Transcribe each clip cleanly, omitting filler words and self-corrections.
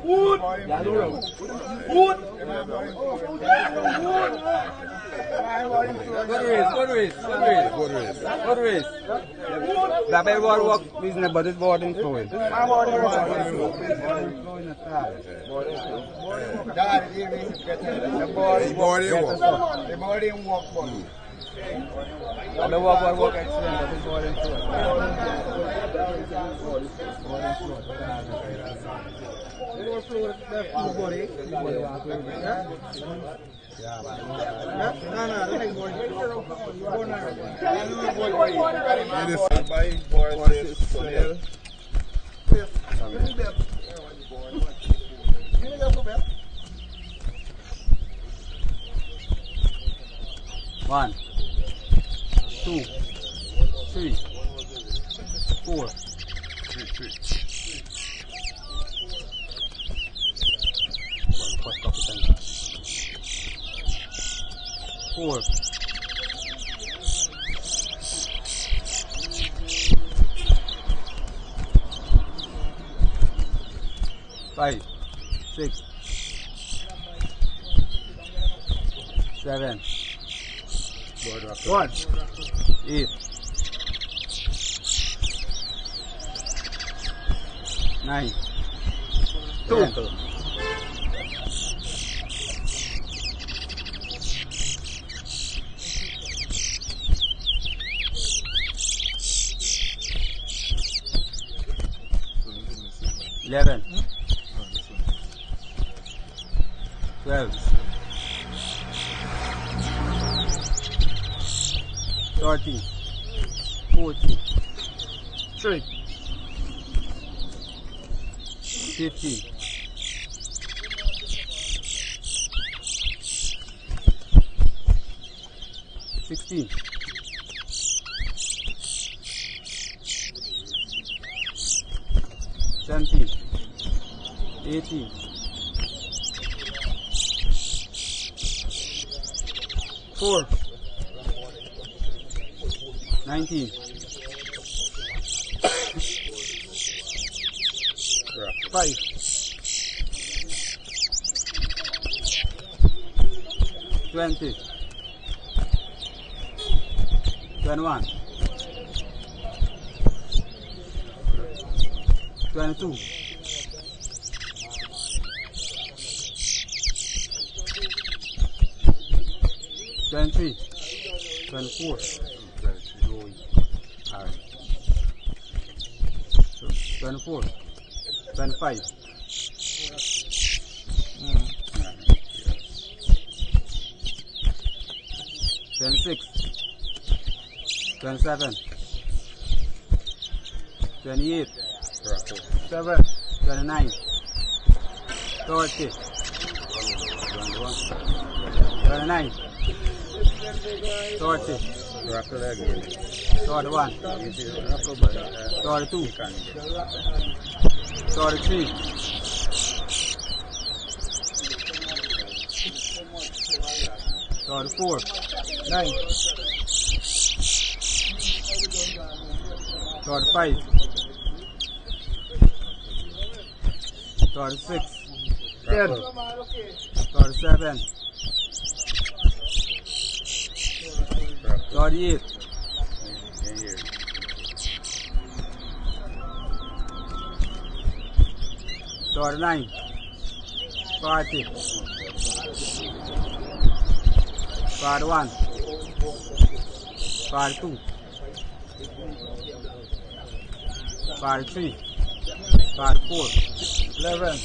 Wood. Wood. Good race. That bell board work business, but it's boarding flowing. The boarding work. The work excellent, but it's boarding One, 2, 3, 4. 4. 5, 6, 7, 1, 8, 9, 2. 11, 12, 13, 14, 15, 16, 17, 18, 4, 19, 5, 20, 21, 22, 23, 24, 24, 25, 26, 27, 28, 7, 29, 30, 29, 30, 31, 32, 33, 34, 9, 35, 36, 10, 37, 38, 39, 40, 41, 42, 43, 44, 11,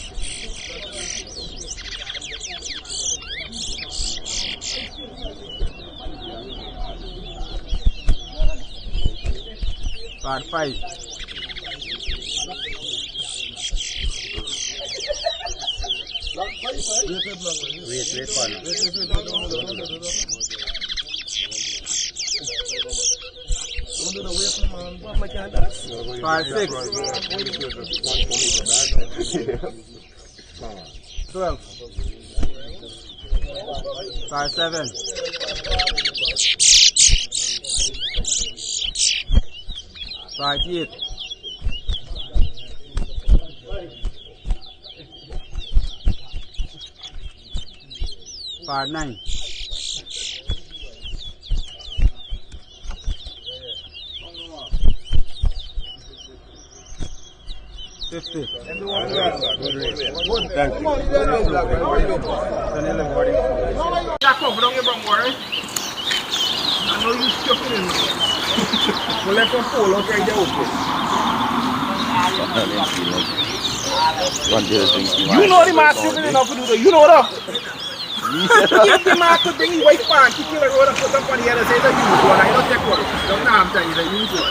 45, 12, 57, 58, Part 9. 50. Good. Thank you. SUNIL boarding. Jack up, don't get wrong, worry. I know you stuck in. We'll let them fall out right there, okay? You know the man civil enough to do that. You know that. If the man could bring his wife back, he kill a road and put them on the other side of the usual. I don't take one. Don't know I'm telling you the usual.